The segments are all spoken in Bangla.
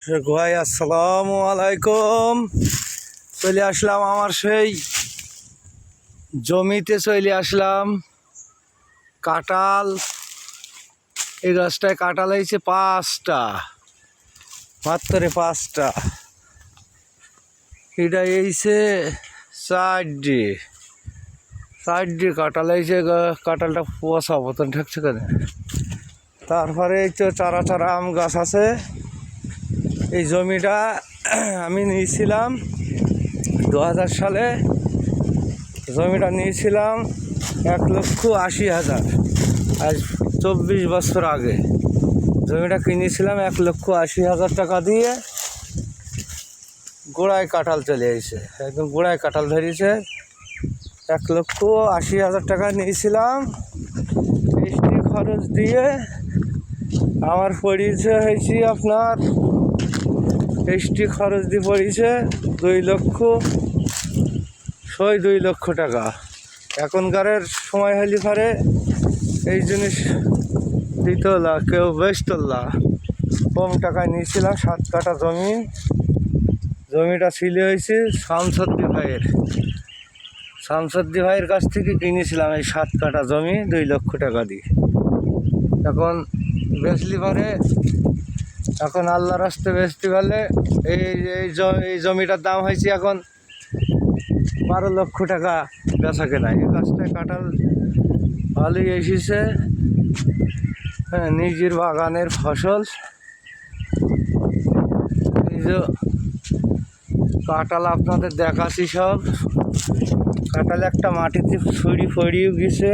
ভাই আসসালামু আলাইকুম। চলে আসলাম আমার সেই জমিতে, চলে আসলাম। কাঁঠাল, এই গাছটায় কাঁঠাল হয়েছে 5টা, মাত্র 5টা। এটা এইছে 4ডি কাঁঠাল হয়েছে। কাঁঠালটা পচা মতন ঠেকছে কেন। তারপরে এই তো চারা চারা আম গাছ আছে। এই জমিটা আমি নিয়েছিলাম 2000 সালে। জমিটা নিয়েছিলাম 1,80,000। আজ 24 বছর আগে জমিটা কিনেছিলাম 1,80,000 টাকা দিয়ে। গোড়ায় কাঁঠাল চলে এসেছে, একদম গোড়ায় কাঁঠাল ধরিয়েছে। 1,80,000 টাকা নিয়েছিলাম। মিষ্টি খরচ দিয়ে আমার পড়িয়েছে হয়েছি আপনার, মিষ্টি খরচ দিয়ে পড়িয়েছে 2 লক্ষ টাকা। এখনকারের সময় হলে পারে এই জিনিস দিতলা, কেউ বেচতলা। কম টাকায় নিয়েছিলাম 7 কাঠা জমি। জমিটা ছিল হয়েছে শামসুদ্দি ভাইয়ের কাছ থেকে কিনেছিলাম এই 7 কাঠা জমি 2 লক্ষ টাকা দিয়ে। এখন বেচলি পারে, এখন আল্লাহ রাস্তে বেচতে পারলে এই জমিটার দাম হয়েছে এখন 12 লক্ষ টাকা বেচা কেনা। এই গাছটায় কাঁঠাল ভালোই এসেছে। হ্যাঁ, নিজের বাগানের ফসল। এই যে কাঁঠাল আপনাদের দেখাচ্ছি সব। কাঁঠাল একটা মাটিতে ফড়িয়েও গেছে।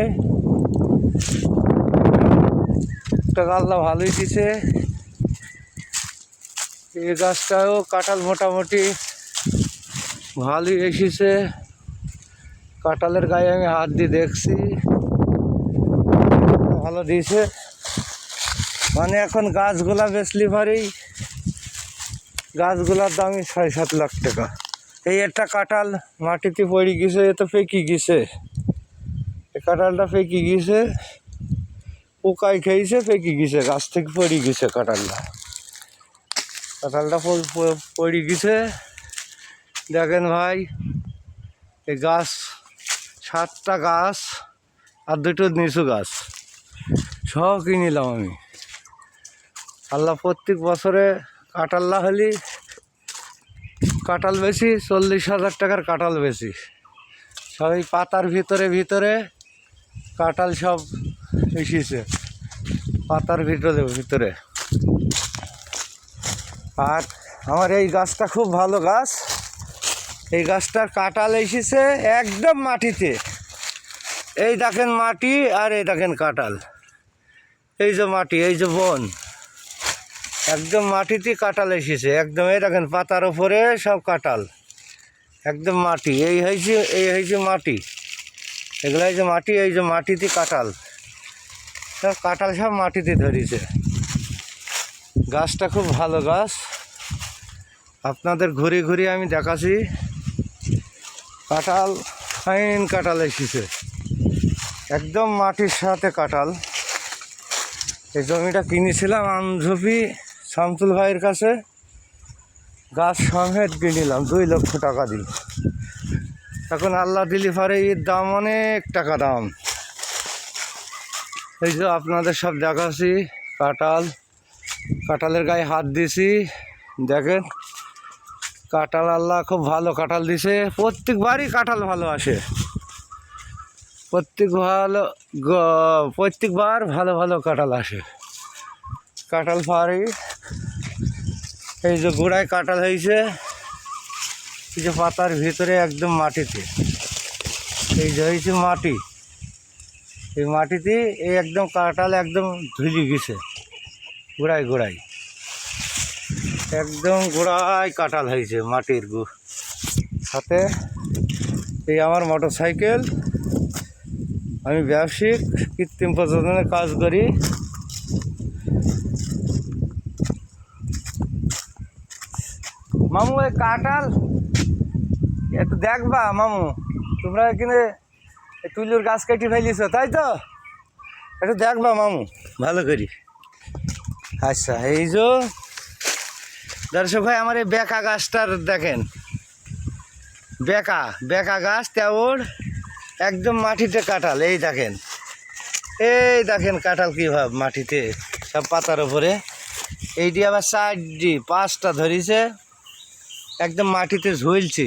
একটা আল্লাহ ভালোই দিছে। এই গাছটাও কাঁঠাল মোটামুটি ভালোই এসেছে। কাঁঠালের গায়ে আমি হাত দিয়ে দেখছি, ভালো দিয়েছে। মানে এখন গাছগুলা বেচলি পারেই গাছগুলার দামই 6-7 লাখ টাকা। এই একটা কাঁঠাল মাটিতে পড়ে গেছে, এ তো পেকে গেছে। এই কাঁঠালটা পেকে গেছে, পোকায় খেয়েছে, পেকে গেছে, গাছ থেকে পড়ে গেছে কাঁঠালটা। পড়ে গেছে। দেখেন ভাই, এই গাছ 7টা গাছ আর 2টো নিচু গাছ সব কিনিলাম আমি। আল্লাহ প্রত্যেক বছরে কাঁঠাল না হলে কাঁঠাল বেশি 40,000 টাকার কাঁঠাল বেশি। সব এই পাতার ভিতরে কাঁঠাল সব এসেছে, পাতার ভিতরে। আর আমার এই গাছটা খুব ভালো গাছ। এই গাছটার কাঁঠাল এসেছে একদম মাটিতে। এই দেখেন মাটি, আর এই দেখেন কাঁঠাল। এই যে মাটি, এই যে বন, একদম মাটিতে কাঁঠাল এসেছে একদম। এই দেখেন পাতার ওপরে সব কাঁঠাল, একদম মাটি। এই হয়েছে মাটি, এগুলো এই যে মাটি, এই যে মাটিতে কাঁঠাল, সব কাঁঠাল সব মাটিতে ধরেছে। গাছটা খুব ভালো গাছ, আপনাদের ঘুরে আমি দেখাচ্ছি। কাঁঠাল, ফাইন কাঁঠাল এসেছে, একদম মাটির সাথে কাঁঠাল। এই জমিটা কিনেছিলাম আমঝুপি শামসুল ভাইয়ের কাছে, গাছ সমেত কিনিলাম 2 লক্ষ টাকা দিয়ে। এখন আল্লাহ দিলি পারে এর দাম অনেক টাকা দাম। এই যে আপনাদের সব দেখাচ্ছি কাঁঠালের গায়ে হাত দিছি। দেখেন কাঁঠাল, আল্লাহ খুব ভালো কাঁঠাল দিছে। প্রত্যেকবারই কাঁঠাল ভালো আসে, প্রত্যেকবার ভালো কাঁঠাল আসে। কাঁঠাল পারি, এই যে গোড়ায় কাঁঠাল হয়েছে, এই যে পাতার ভিতরে একদম মাটিতে। এই যে হয়েছে মাটি, এই মাটিতে এই একদম কাঁঠাল একদম ধুলি গেছে গোড়ায় একদম গোড়ায় কাঁঠাল হয়েছে মাটির সাথে। এই আমার মোটরসাইকেল, আমি ব্যবসায়িক কৃত্রিম প্রজননের কাজ করি। মামু এই কাঁঠাল একটু দেখবা মামু, তোমরা এখানে তুলির গাছ কেটে ফেলিস তাই তো? একটু দেখবা মামু ভালো করি। আচ্ছা, এই যে দর্শক ভাই আমার এই বেকা গাছটার দেখেন, বেকা বেকা গাছ তেমন একদম মাটিতে কাঁঠাল। এই দেখেন কাঁঠাল কীভাবে মাটিতে সব পাতার ওপরে। এইটি আবার 4টি 5টা ধরিছে, একদম মাটিতে ঝুলছে।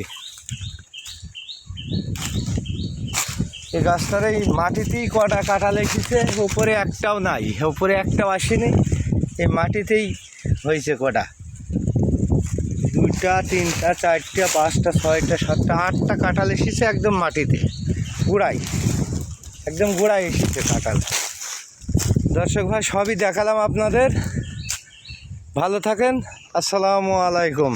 এই গাছটার এই মাটিতেই কটা কাঁঠাল এসেছে, উপরে একটাও নাই, উপরে একটাও আসেনি, এই মাটিতেই হয়েছে কটা, 2টা 3টা 4টা 5টা 6টা 7টা 8টা কাঁঠাল এসেছে একদম মাটিতে গোড়ায়, একদম গোড়ায় এসেছে কাঁঠাল। দর্শক ভাই সবই দেখালাম আপনাদের, ভালো থাকেন, আসসালামু আলাইকুম।